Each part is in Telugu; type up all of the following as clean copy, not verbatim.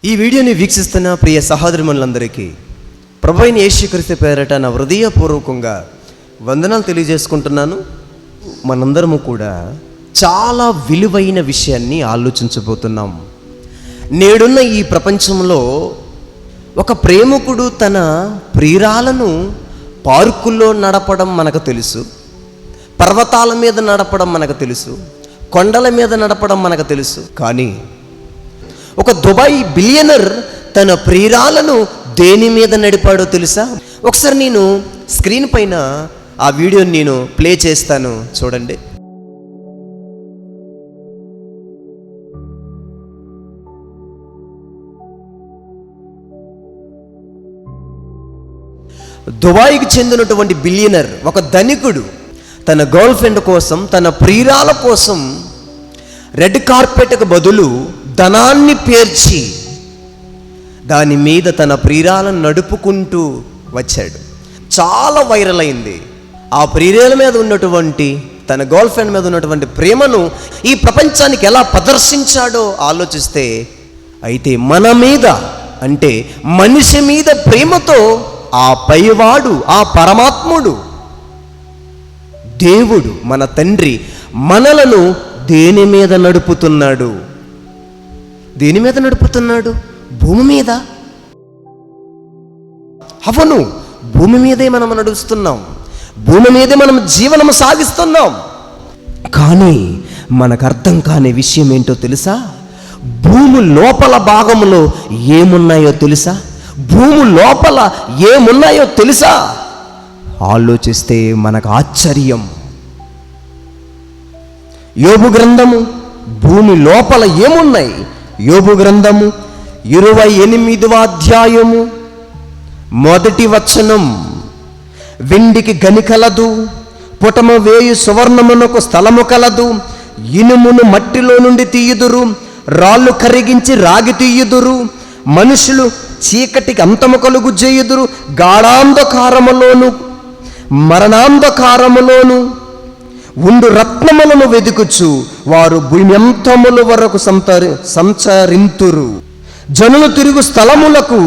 ఈ వీడియోని వీక్షిస్తున్న ప్రియ సహోదరులందరికీ ప్రభువైన యేసుక్రీస్తు పేరట నా హృదయపూర్వకంగా వందనాలు తెలియజేసుకుంటున్నాను. మనందరము కూడా చాలా విలువైన విషయాన్ని ఆలోచించబోతున్నాం. నేడున్న ఈ ప్రపంచంలో ఒక ప్రేమికుడు తన ప్రియురాలను పార్కుల్లో నడపడం మనకు తెలుసు, పర్వతాల మీద నడపడం మనకు తెలుసు, కొండల మీద నడపడం మనకు తెలుసు. కానీ ఒక దుబాయ్ బిలియనర్ తన ప్రియురాలను దేని మీద నడిపాడో తెలుసా? ఒకసారి నేను స్క్రీన్ పైన ఆ వీడియోని నేను ప్లే చేస్తాను, చూడండి. దుబాయ్కి చెందినటువంటి బిలియనర్, ఒక ధనికుడు తన గర్ల్ ఫ్రెండ్ కోసం, తన ప్రియురాల కోసం రెడ్ కార్పెట్కు బదులు ధనాన్ని పేర్చి దాని మీద తన ప్రియురాలను నడుపుకుంటూ వచ్చాడు. చాలా వైరల్ అయింది. ఆ ప్రియురాల మీద ఉన్నటువంటి, తన గర్ల్ ఫ్రెండ్ మీద ఉన్నటువంటి ప్రేమను ఈ ప్రపంచానికి ఎలా ప్రదర్శించాడో ఆలోచిస్తే, అయితే మన మీద, అంటే మనిషి మీద ప్రేమతో ఆ పైవాడు, ఆ పరమాత్ముడు, దేవుడు, మన తండ్రి మనలను దేని మీద నడుపుతున్నాడు? దేని మీద నడుపుతున్నాడు? భూమి మీద. అవును, భూమి మీదే మనం నడుస్తున్నాం, భూమి మీదే మనం జీవనం సాగిస్తున్నాం. కానీ మనకు అర్థం కాని విషయం ఏంటో తెలుసా? భూమి లోపల భాగంలో ఏమున్నాయో తెలుసా? భూమి లోపల ఏమున్నాయో తెలుసా? ఆలోచిస్తే మనకు ఆశ్చర్యం. యోబు గ్రంథము, భూమి లోపల ఏమున్నాయి? యోబు గ్రంథము 28వ అధ్యాయము 1వ వచనం. వెండికి గని కలదు, పుటమ వేయు సువర్ణమునకు స్థలము కలదు. ఇనుమును మట్టిలో నుండి తీయుదురు, రాళ్ళు కరిగించి రాగి తీయుదురు. మనుషులు చీకటికి అంతము కలుగు చేయుదురు. గాఢాంధకారములోను మరణాంధకారములోను ఉండు రత్నములను వెదుకుచు వారు భూమ్యంతముల వరకు సంచరింతురు. జనులు తిరుగు స్థలములకు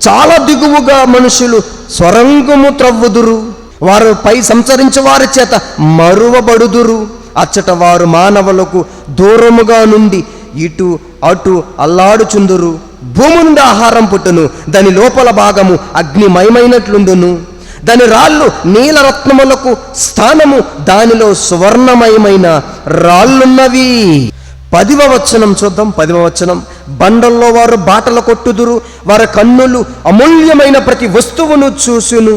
చాలా దిగువగా మనుషులు స్వరంగము త్రవ్వుదురు. వారు పై సంచరించే వారి చేత మరువబడుదురు. అచ్చట వారు మానవులకు దూరముగా నుండి ఇటు అటు అల్లాడుచుందురు. భూమి నుండి ఆహారం పుట్టును, దాని లోపల భాగము అగ్నిమయమైనట్లుండును. దాని రాళ్ళు నీలరత్నములకు స్థానము, దానిలో సువర్ణమయమైన రాళ్ళున్నవి. 10వ వచనం చూద్దాం. 10వ వచనం. బండల్లో వారు బాటలు కొట్టుదురు, వారి కన్నులు అమూల్యమైన ప్రతి వస్తువును చూసును.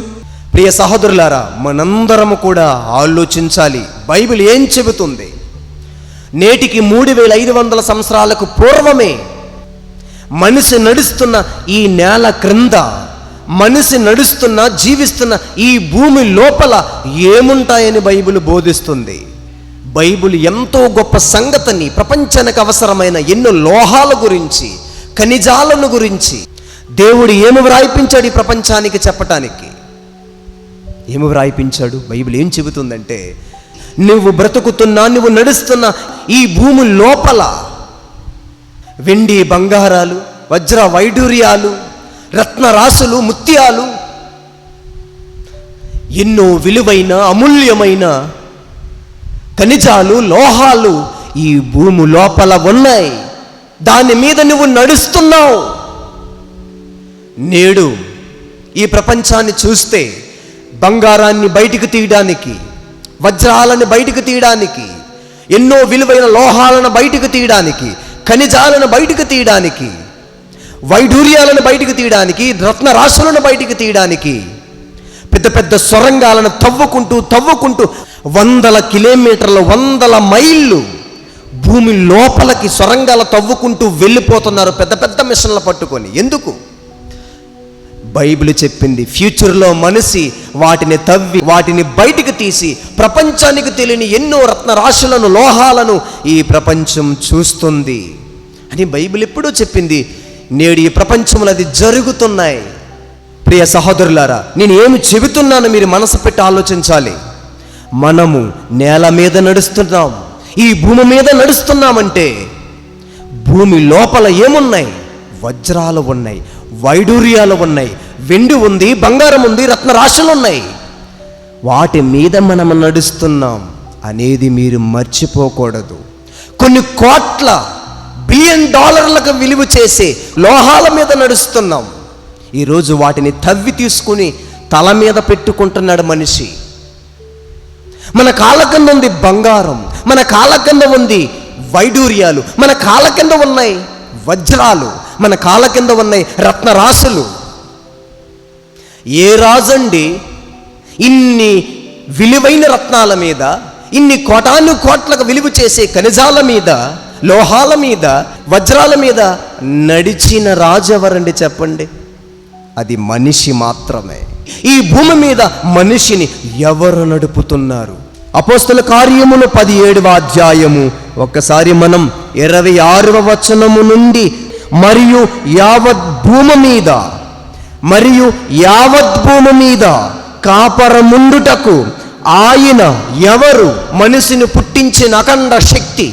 ప్రియ సహోదరులారా, మనందరము కూడా ఆలోచించాలి, బైబిల్ ఏం చెబుతుంది? నేటికి 3500 సంవత్సరాలకు పూర్వమే మనిషి నడుస్తున్న ఈ నేల క్రింద, మనిషి నడుస్తున్న, జీవిస్తున్న ఈ భూమి లోపల ఏముంటాయని బైబిల్ బోధిస్తుంది. బైబిల్ ఎంతో గొప్ప సంగతిని, ప్రపంచానికి అవసరమైన ఎన్నో లోహాల గురించి, ఖనిజాలను గురించి దేవుడు ఏమి వ్రాయిపించాడు ఈ ప్రపంచానికి చెప్పటానికి? ఏమి వ్రాయిపించాడు? బైబిల్ ఏం చెబుతుందంటే, నువ్వు బ్రతుకుతున్నా, నువ్వు నడుస్తున్న ఈ భూమి లోపల వెండి బంగారాలు, వజ్ర వైడూర్యాలు, రత్నరాసులు, ముత్యాలు, ఎన్నో విలువైన అమూల్యమైన ఖనిజాలు, లోహాలు ఈ భూమి లోపల ఉన్నాయి. దాని మీద నువ్వు నడుస్తున్నావు. నేడు ఈ ప్రపంచాన్ని చూస్తే బంగారాన్ని బయటికి తీయడానికి, వజ్రాలను బయటికి తీయడానికి, ఎన్నో విలువైన లోహాలను బయటికి తీయడానికి, ఖనిజాలను బయటికి తీయడానికి, వైడూర్యాలను బయటికి తీయడానికి, రత్నరాశులను బయటికి తీయడానికి పెద్ద పెద్ద సొరంగాలను తవ్వుకుంటూ 100 కిలోమీటర్లు, 100 మైళ్ళు భూమి లోపలికి సొరంగాలు తవ్వుకుంటూ వెళ్ళిపోతున్నారు పెద్ద పెద్ద మిషన్లు పట్టుకొని. ఎందుకు? బైబిల్ చెప్పింది, ఫ్యూచర్లో మనిషి వాటిని తవ్వి, వాటిని బయటికి తీసి ప్రపంచానికి తెలియని ఎన్నో రత్నరాశులను, లోహాలను ఈ ప్రపంచం చూస్తుంది అని బైబిల్ ఎప్పుడూ చెప్పింది. నేడు ఈ ప్రపంచంలో అది జరుగుతున్నాయి. ప్రియ సహోదరులారా, నేను ఏమి చెబుతున్నానో మీరు మనసు పెట్టి ఆలోచించాలి. మనము నేల మీద నడుస్తున్నాం, ఈ భూమి మీద నడుస్తున్నామంటే భూమి లోపల ఏమున్నాయి? వజ్రాలు ఉన్నాయి, వైడూర్యాలు ఉన్నాయి, వెండి ఉంది, బంగారం ఉంది, రత్నరాశులు ఉన్నాయి. వాటి మీద మనం నడుస్తున్నాం అనేది మీరు మర్చిపోకూడదు. కొన్ని కోట్ల బిలియన్ డాలర్లకు విలువ చేసే లోహాల మీద నడుస్తున్నాం. ఈరోజు వాటిని తవ్వి తీసుకుని తల మీద పెట్టుకుంటున్నాడు మనిషి. మన కాళ్ళ కింద ఉంది బంగారం, మన కాళ్ళ కింద ఉంది వైడూర్యాలు, మన కాళ్ళ కింద ఉన్నాయి వజ్రాలు, మన కాళ్ళ కింద ఉన్నాయి రత్నరాశులు. ఏ రాజండి ఇన్ని విలువైన రత్నాల మీద, ఇన్ని కోటాను కోట్లకు విలువ చేసే ఖనిజాల మీద, లోహాల మీద, వజ్రాల మీద నడిచిన రాజు ఎవరండి చెప్పండి? అది మనిషి మాత్రమే. ఈ భూమి మీద మనిషిని ఎవరు నడుపుతున్నారు? అపోస్తల కార్యములు 17వ అధ్యాయము ఒక్కసారి మనం 26వ వచనము నుండి మరియు యావత్ భూమి మీద కాపరముండుటకు ఆయన ఎవరు? మనిషిని పుట్టించిన అఖండ శక్తి,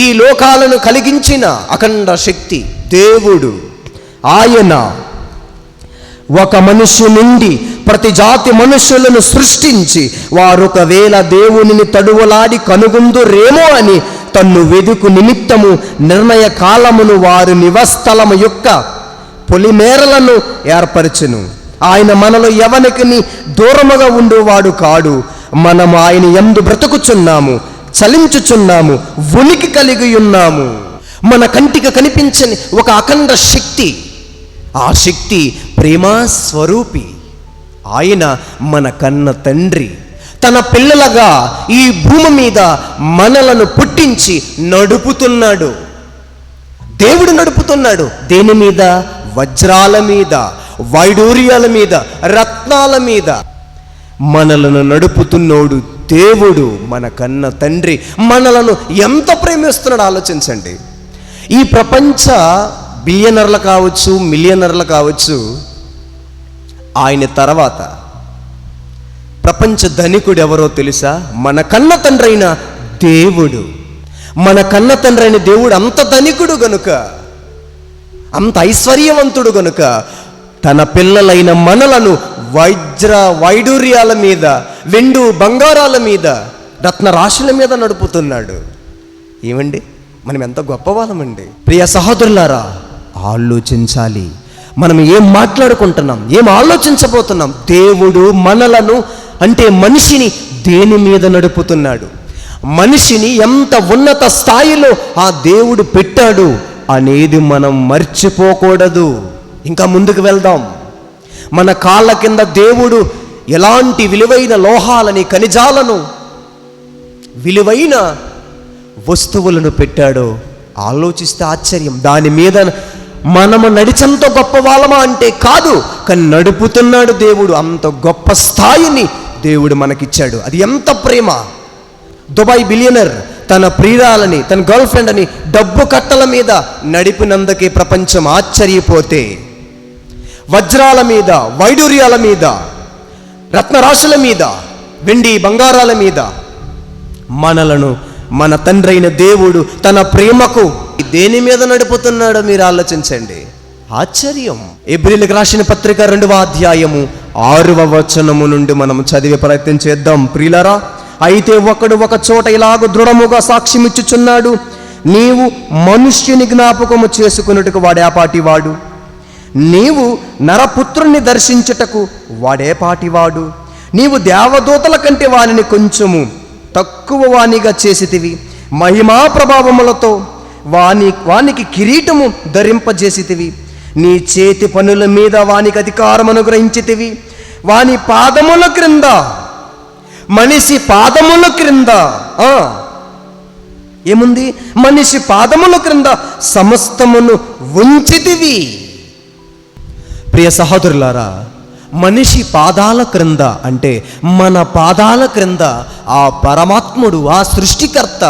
ఈ లోకాలను కలిగించిన అఖండ శక్తి దేవుడు. ఆయన ఒక మనిషి నుండి ప్రతి జాతి మనుషులను సృష్టించి వారొకవేళ దేవునిని తడువలాడి కనుగొందురేమో అని తన్ను వెదుకు నిమిత్తము నిర్ణయ కాలమును వారి నివస్థలము యొక్క పొలిమేరలను ఏర్పరచును. ఆయన మనలో ఎవనికి దూరముగా ఉండువాడు కాడు. మనం ఆయన యందు బ్రతుకుచున్నాము, చలించుచున్నాము, ఉనికి కలిగి ఉన్నాము. మన కంటికి కనిపించని ఒక అఖండ శక్తి, ఆ శక్తి ప్రేమ స్వరూపి. ఆయన మన కన్న తండ్రి. తన పిల్లలుగా ఈ భూమి మీద మనలను పుట్టించి నడుపుతున్నాడు. దేవుడు నడుపుతున్నాడు. దేని మీద? వజ్రాల మీద, వైడూర్యాల మీద, రత్నాల మీద మనలను నడుపుతున్నాడు దేవుడు, మన కన్న తండ్రి. మనలను ఎంత ప్రేమిస్తున్నాడు ఆలోచించండి. ఈ ప్రపంచ బిలియనర్లు కావచ్చు, మిలియనర్లు కావచ్చు, ఆయన తర్వాత ప్రపంచ ధనికుడు ఎవరో తెలుసా? మన కన్న తండ్రి అయిన దేవుడు. మన కన్న తండ్రి అయిన దేవుడు అంత ధనికుడు గనుక, అంత ఐశ్వర్యవంతుడు గనుక తన పిల్లలైన మనలను వైడూర్యాల మీద, వెండు బంగారాల మీద, రత్నరాశుల మీద నడుపుతున్నాడు. ఏమండి, మనం ఎంత గొప్పవాళ్ళమండి. ప్రియ సహోదరులారా, ఆలోచించాలి. మనం ఏం మాట్లాడుకుంటున్నాం, ఏం ఆలోచించబోతున్నాం? దేవుడు మనలను అంటే మనిషిని దేని మీద నడుపుతున్నాడు? మనిషిని ఎంత ఉన్నత స్థాయిలో ఆ దేవుడు పెట్టాడు అనేది మనం మర్చిపోకూడదు. ఇంకా ముందుకు వెళ్దాం. మన కాళ్ళ కింద దేవుడు ఎలాంటి విలువైన లోహాలని, ఖనిజాలను, విలువైన వస్తువులను పెట్టాడో ఆలోచిస్తే ఆశ్చర్యం. దాని మీద మనము నడిచంత గొప్ప వాళ్ళమా అంటే కాదు, కానీ నడుపుతున్నాడు దేవుడు. అంత గొప్ప స్థాయిని దేవుడు మనకిచ్చాడు. అది ఎంత ప్రేమ! దుబాయ్ బిలియనర్ తన ప్రియురాలని, తన గర్ల్ ఫ్రెండ్ అని డబ్బు కట్టల మీద నడిపినందుకే ప్రపంచం ఆశ్చర్యపోతే, వజ్రాల మీద, వైడూర్యాల మీద, రత్నరాశుల మీద, వెండి బంగారాల మీద మనలను మన తండ్రి అయిన దేవుడు తన ప్రేమకు దేని మీద నడుపుతున్నాడో మీరు ఆలోచించండి. ఆశ్చర్యం. ఎబ్రీయులకు రాసిన పత్రిక 2వ అధ్యాయము 6వ వచనము నుండి మనం చదివే ప్రయత్నం చేద్దాం. ప్రియులారా, అయితే ఒకడు ఒక చోట ఇలాగ దృఢముగా సాక్ష్యమిచ్చుచున్నాడు, నీవు మనుష్యుని జ్ఞాపకము చేసుకున్నట్టుకు వాడేపాటివాడు, నీవు నరపుత్రుణ్ణి దర్శించుటకు వాడేపాటివాడు, నీవు దేవదూతల కంటే వానిని కొంచెము తక్కువ వానిగా చేసితివి, మహిమా ప్రభావములతో వానికి కిరీటము ధరింపజేసితివి, నీ చేతి పనుల మీద వానికి అధికారం అనుగ్రహించితివి, వాని పాదముల క్రింద, మనిషి పాదముల క్రింద ఏముంది? మనిషి పాదముల క్రింద సమస్తమును ఉంచితివి. ప్రియ సహోదరులారా, మనిషి పాదాల క్రింద అంటే మన పాదాల క్రింద ఆ పరమాత్ముడు, ఆ సృష్టికర్త,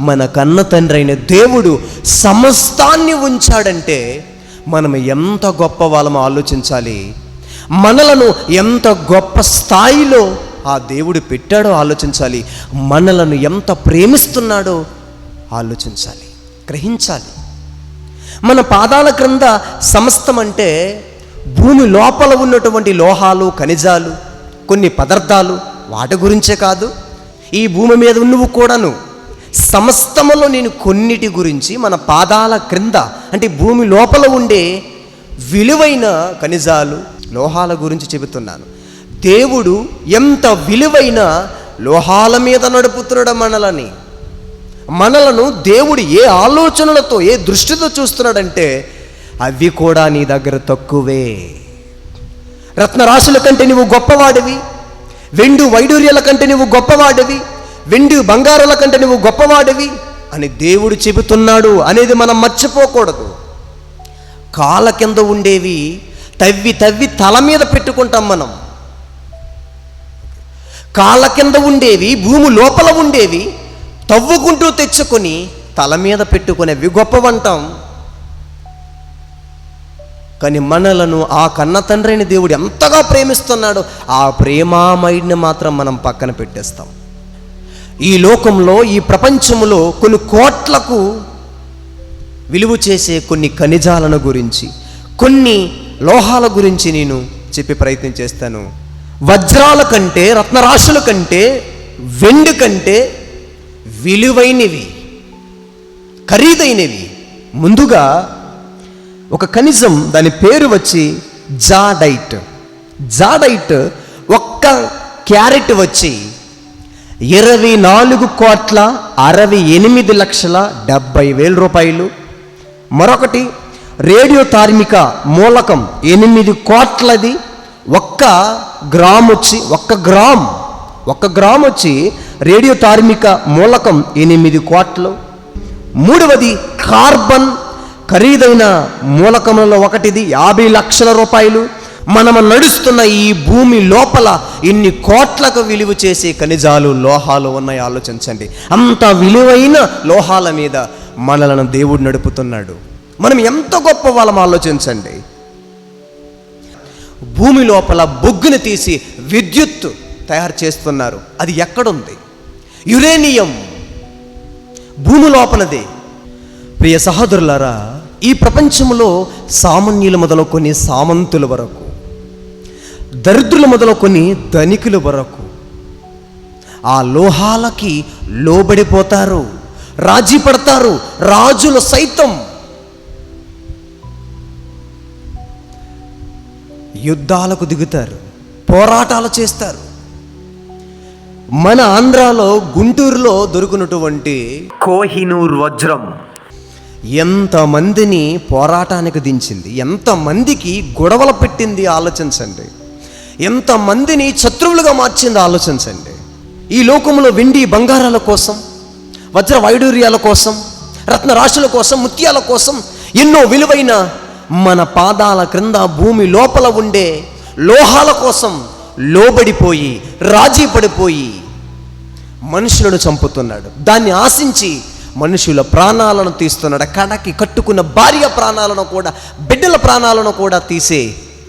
మన కన్న తండ్రి అయిన దేవుడు సమస్తాన్ని ఉంచాడంటే మనం ఎంత గొప్ప వాళ్ళమో ఆలోచించాలి. మనలను ఎంత గొప్ప స్థాయిలో ఆ దేవుడు పెట్టాడో ఆలోచించాలి. మనలను ఎంత ప్రేమిస్తున్నాడో ఆలోచించాలి, గ్రహించాలి. మన పాదాల క్రింద సమస్తం అంటే భూమి లోపల ఉన్నటువంటి లోహాలు, ఖనిజాలు, కొన్ని పదార్థాలు, వాటి గురించే కాదు, ఈ భూమి మీద నువ్వు కూడాను సమస్తములో నేను కొన్నిటి గురించి మన పాదాల క్రింద అంటే భూమి లోపల ఉండే విలువైన ఖనిజాలు, లోహాల గురించి చెబుతున్నాను. దేవుడు ఎంత విలువైన లోహాల మీద నడుపుతున్నాడు మనలను దేవుడు ఏ ఆలోచనలతో, ఏ దృష్టితో చూస్తున్నాడంటే అవి కూడా నీ దగ్గర తక్కువే. రత్నరాశుల కంటే నువ్వు గొప్పవాడివి, వెండి వైడూర్యాల కంటే నువ్వు గొప్పవాడివి, వెండి బంగారాల కంటే నువ్వు గొప్పవాడివి అని దేవుడు చెబుతున్నాడు అనేది మనం మర్చిపోకూడదు. కాళ్ళ కింద ఉండేవి తవ్వి తవ్వి తల మీద పెట్టుకుంటాం మనం. కాళ్ళ కింద ఉండేవి, భూమి లోపల ఉండేవి తవ్వుకుంటూ తెచ్చుకొని తల మీద పెట్టుకునేవి గొప్పవంటాం. కానీ మనలను ఆ కన్న తండ్రిని దేవుడు ఎంతగా ప్రేమిస్తున్నాడో ఆ ప్రేమామయుడిని మాత్రం మనం పక్కన పెట్టేస్తాం. ఈ లోకంలో, ఈ ప్రపంచంలో కొన్ని కోట్లకు విలువ చేసే కొన్ని ఖనిజాలను గురించి, కొన్ని లోహాల గురించి నేను చెప్పే ప్రయత్నం చేస్తాను. వజ్రాల కంటే, రత్నరాశుల కంటే, వెండి కంటే విలువైనవి, ఖరీదైనవి ముందుగా ఒక ఖనిజం, దాని పేరు వచ్చి జాడైట్. జాడైట్ ఒక్క క్యారెట్ వచ్చి 24,68,70,000 రూపాయలు. మరొకటి రేడియో ధార్మిక మూలకం 8 కోట్లది. ఒక్క గ్రామ్ వచ్చి రేడియో ధార్మిక మూలకం 8 కోట్లు. మూడవది కార్బన్, ఖరీదైన మూలకములలో ఒకటిది 50 లక్షల రూపాయలు. మనము నడుస్తున్న ఈ భూమి లోపల ఇన్ని కోట్లకు విలువ చేసే ఖనిజాలు, లోహాలు ఉన్నాయి. ఆలోచించండి, అంత విలువైన లోహాల మీద మనలను దేవుడు నడుపుతున్నాడు. మనం ఎంత గొప్ప వాళ్ళం ఆలోచించండి. భూమి లోపల బొగ్గుని తీసి విద్యుత్ తయారు చేస్తున్నారు. అది ఎక్కడుంది? యురేనియం భూమి లోపలదే. ప్రియ సహోదరులారా, ఈ ప్రపంచంలో సామాన్యులు మొదలుకొని సామంతుల వరకు, దరిద్రులు మొదలుకొని ధనికుల వరకు ఆ లోహాలకి లోబడిపోతారు, రాజీ పడతారు. రాజులు సైతం యుద్ధాలకు దిగుతారు, పోరాటాలు చేస్తారు. మన ఆంధ్రాలో గుంటూరులో దొరికినటువంటి కోహినూర్ వజ్రం ఎంతమందిని పోరాటానికి దించింది, ఎంతమందికి గొడవలు పెట్టింది ఆలోచించండి. ఎంతమందిని శత్రువులుగా మార్చింది ఆలోచించండి. ఈ లోకంలో వెండి బంగారాల కోసం, వజ్ర వైడూర్యాల కోసం, రత్నరాశుల కోసం, ముత్యాల కోసం ఎన్నో విలువైన మన పాదాల క్రింద భూమి లోపల ఉండే లోహాల కోసం లోబడిపోయి, రాజీ పడిపోయి మనుషులను చంపుతున్నాడు. దాన్ని ఆశించి మనుషుల ప్రాణాలను తీస్తున్నాడు. కడకి కట్టుకున్న భార్య ప్రాణాలను కూడా, బిడ్డల ప్రాణాలను కూడా తీసే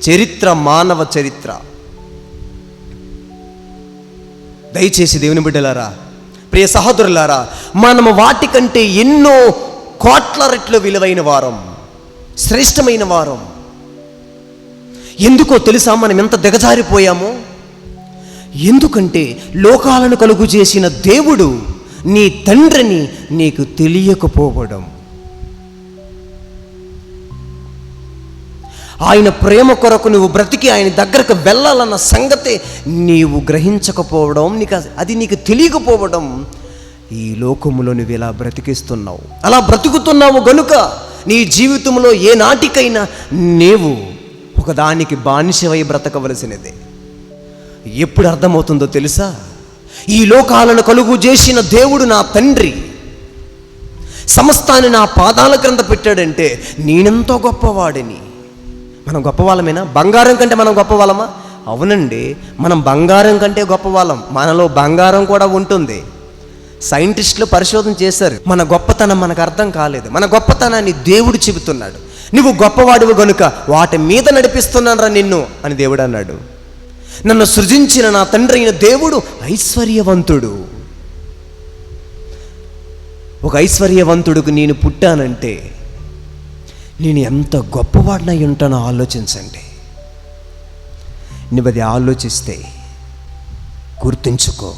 చరిత్ర మానవ చరిత్ర. దయచేసి దేవుని బిడ్డలారా, ప్రియ సహోదరులారా, మనము వాటికంటే ఎన్నో కోట్ల రెట్లు విలువైన వారం, శ్రేష్టమైన వారం. ఎందుకో తెలుసా మనం ఎంత దిగజారిపోయామో? ఎందుకంటే లోకాలను కలుగు చేసిన దేవుడు నీ తండ్రిని నీకు తెలియకపోవడం, ఆయన ప్రేమ కొరకు నువ్వు బ్రతికి ఆయన దగ్గరకు వెళ్ళాలన్న సంగతే నీవు గ్రహించకపోవడం, నీకు తెలియకపోవడం, ఈ లోకములో నువ్వు ఇలా బ్రతికిస్తున్నావు. అలా బ్రతుకుతున్నావు గనుక నీ జీవితంలో ఏ నాటికైనా నీవు ఒకదానికి బానిసవై బ్రతకవలసినదే. ఎప్పుడు అర్థమవుతుందో తెలుసా? ఈ లోకాలను కలుగు చేసిన దేవుడు నా తండ్రి సమస్తాన్ని నా పాదాల క్రింద పెట్టాడంటే నేనెంతో గొప్పవాడిని. మనం గొప్పవాళ్ళమేనా? బంగారం కంటే మనం గొప్పవాళ్ళమా? అవునండి, మనం బంగారం కంటే గొప్పవాళ్ళం. మనలో బంగారం కూడా ఉంటుంది. సైంటిస్టులు పరిశోధన చేశారు. మన గొప్పతనం మనకు అర్థం కాలేదు. మన గొప్పతనాన్ని దేవుడు చెబుతున్నాడు. నువ్వు గొప్పవాడివి గనుక వాటి మీద నడిపిస్తున్నాను రా నిన్ను అని దేవుడు అన్నాడు. నన్ను సృజించిన నా తండ్రి అయిన దేవుడు ఐశ్వర్యవంతుడు. ఒక ఐశ్వర్యవంతుడికి నేను పుట్టానంటే నేను ఎంత గొప్పవాడినై ఉంటానో ఆలోచించండి. నువ్వు అది ఆలోచిస్తే గుర్తుంచుకో,